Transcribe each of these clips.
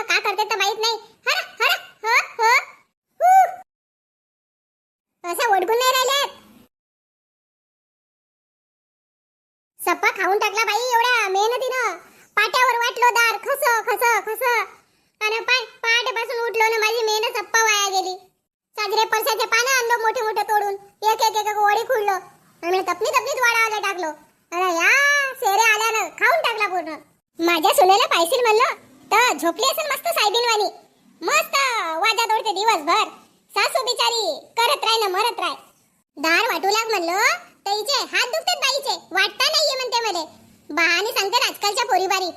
का करते तर माहित नाही. हर हर ह ह असं ओढकून नाही राहिल्यात. सप्पा खाऊन टाकला बाई एवढ्या मेहनतीनं. पाट्यावर वाटलो दार खस खस खस आणि पाट्यापासून उठलो ना माझी मेहनत सप्पा वाया गेली. साजरे पळसाचे पानं आणलो मोठे मोठे तोडून एक एक एक वडी खुडलो आणि तपनी तपनीत वाढायला टाकलो. अरे या शेरे आल्यानं खाऊन टाकला पूर्ण. माझ्या सुनेला पाहिजे म्हणलं तर झोपली असेल मस्त सायबीनवाणी. मस्त वाजा तोडते दिवसभर. सासू बिचारी करत राही ना मरत राही. दार वाटू लाग म्हणलं तईचे हात दुखतात बाईचे. वाटता नाहीये म्हणते मले. बहाने सांगते आजकालच्या पोरीबारी.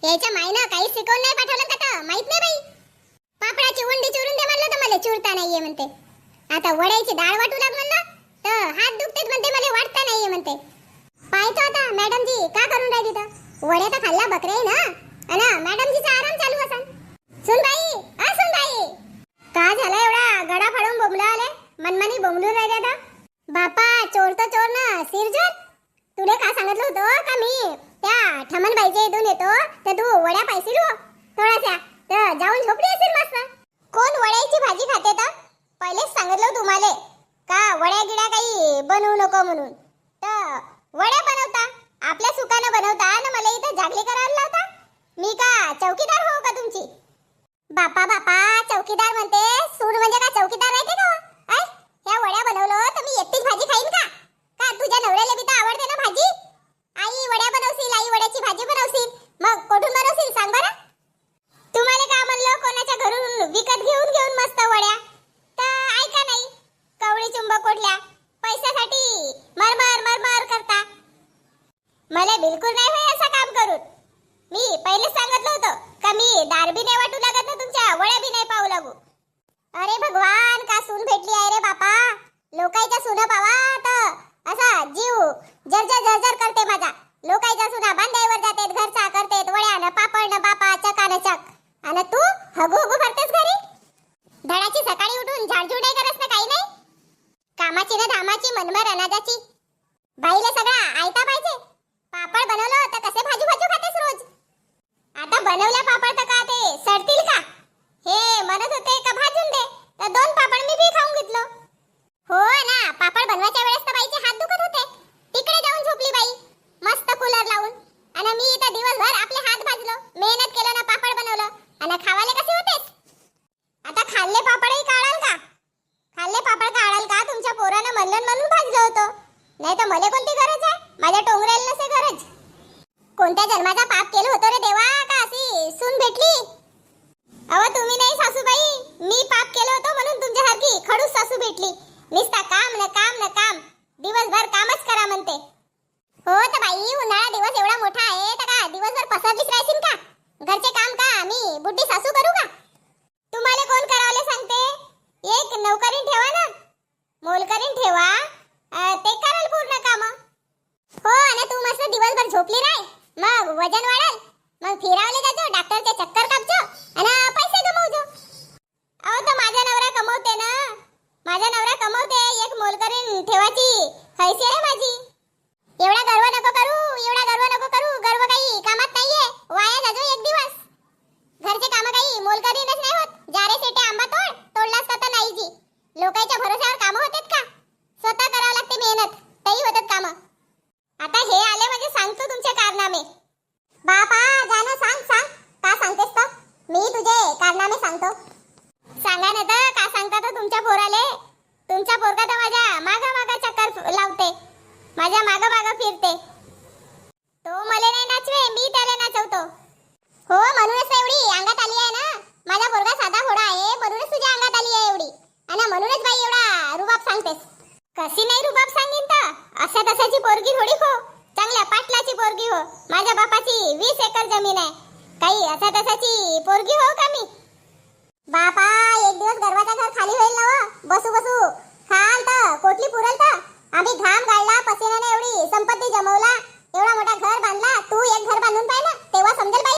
याच्या माईनं काहीच शिकवून नाही पाठवलं का तर माहित नाही बाई. पापडाची उंडी चुरून दे म्हणलं तर मला चुरता नाहीये म्हणते. आता वड्याची डाळ वाटू लाग म्हणलं तर हात दुखतात म्हणते मला वाटता नाहीये म्हणते. पाहतो आता मॅडम जी का करून राहिली तर. वड्या तर खाल्ला बकरे ना अन मॅडम जीचा आराम चालू असन. सुन बाई का झाला एवढा गडा फाडून बोंबला आले. मनमानी बोंबलून राहिले आता. बापा चोर तर चोर ना सिरजोर. तुले का सांगितलं होतं का मी त्या ठमन बाईच्या इथून येतो तर तू वड्या पाहिशील हो थोड्याशा तर जाऊन झोपली असेल मस्त. कोण वड्याची भाजी खाते तर पहिलेच सांगितलं तुम्हाला का वड्या गिड्या काही बनवू नको म्हणून. तर वड्या बनवता आपल्या सुखानं बनवता आणि मला इथं जागली करायला लावता. मी का चौकीदार हो का तुमची. बापा चौकीदार म्हणते सूड म्हणजे का चौकीदार राहते का. ऐ ह्या वड्या बनवलं तर मी एकटीच भाजी खाईन का. का तुझ्या नवऱ्याला बी तर आवडते ना भाजी. आई वड्या बनवशील आई वड्याची भाजी बनवशील मग कुठून बनवशील सांग बरं. तुम्हाला का म्हणलं कोणाच्या घरून विकत घेऊन मस्त वड्या तर ऐका नाही. कवळी चुंबक कोटल्या पैशासाठी मरमर करता. मला बिलकुल नाही होय असं काम करून. मी पहिलेच सांगितलं होतं का मी दार बी नाही वाटू लागत ना तुमच्या वड्या बी नाही पाहू लागू. अरे भगवान का सून भेटली आहे रे बापा. लोकांच्या सुना पावा तर असा जीव जर्जर करते माझा. लोकांच्या सुना बांधाईवर जातेत घरचा करतेत वड्या न पापड न बापा चकान चक आणि तू हगू भरतेस घरी. धडाची सकाळी उठून झाडझूड नाही करस ना काही नाही. कामाची ना धामाची मनमर अनाजाची. बाईला सगळा आयता पाहिजे. पापड बनवलं तर कसे भाजू खातेस रोज. आता बनवल्या पापड तर का ते सडतील का. हे म्हणत होते का भाजून दे तर 2 पापड मी बी खाऊन घेतलो. हो ना पापड बनवायच्या वेळेस तर बाईचे हात दुखत होते. तिकडे जाऊन झोपली बाई मस्त कूलर लावून आणि मी इथं दिवसभर आपले हात भाजलो मेहनत केलं ना पापड बनवलं आणि खावाले कसे होतेस. आता खाल्ले पापडही काढाल का. खाल्ले पापड काढाल का तुमच्या पोरानं म्हणून भाजलं होतं. नाही तर मला कोणती गरज आहे. माझ्या टोंगरेला नसे गरज. कोणत्या जन्माचा पाप केलं होतं रे देवा का अशी सून भेटली. अहो तुम्ही नाही सासूबाई मी पाप केलं होतं म्हणून तुमच्यासारखी खडूस सासू भेटली. निस्ता काम न काम दिवसभर कामच करा म्हणते. हो तर बाई उन्हाळा दिवस एवढा मोठा आहे तर का दिवसभर पसरलीच राहशील का. घरचे काम का मी बुड्ढी सासू करू का. तुम्हाला कोण करावले सांगते. एक नौकरीन ठेवा ना मोलकरीन ठेवा ते कराल पूर्ण काम. हो आणि तू मस्त दिवसभर झोपली राह मग वजन वाढल मग फिरावले जातो डॉक्टरचे चक्कर कापजो आणि पैसे गमवजो. अहो तो माझा नवरा कमवते ना. माझा नवरा कमवते. एक मोलकरीन ठेवाची हैसियत आहे माझी. एवढा गर्व नको करू. गर्व काही कामात नाहीये. वाया जाजो एक दिवस. घरचे काम काही मोलकरीनच नाही होत. जारे सेटे आंबा तोडलास तर नाही जी. लोकांच्या भरोश्यावर काम होतात का. स्वतः करावं लागते मेहनत तरी होतात काम. आता हे आले म्हणजे सांगतो तुमचे कारनामे. बापा जानो सांग का सांगतेस तर मी तुझे कारनामे सांगतो. सांगा ना तर का सांगता तर तुमच्या पोराले. तुमचा पोरगा तर माझ्या मागा चक्कर लावते. माझ्या मागा फिरते. तो मला नाही नाचवे मी त्याला नाचवतो. हो म्हणूनच एवढी अंगात आली आहे ना. माझा पोरगा साधा घोडा आहे म्हणूनच तुझ्या अंगात आली आहे एवढी. आणि म्हणूनच बाई एवढा रुबाब सांगतेस. कशी नाही रुबाब सांगीन तर अशा तशाची पोरगी थोडी हो. चांगल्या पाटलाची पोरगी हो. माझ्या बापाची 20 एकर जमीन आहे. काही अशा तशाची पोरगी हो का मी. बापा एक दिवस गर्वाचा घर खाली होईल ना. बसू खाल तर कोटली पुरल तर. आम्ही घाम गाळला पसिनाने एवढी संपत्ती जमवला एवढा मोठा घर बांधला. तू एक घर बांधून पाहिलं तेव्हा समजेल बाई.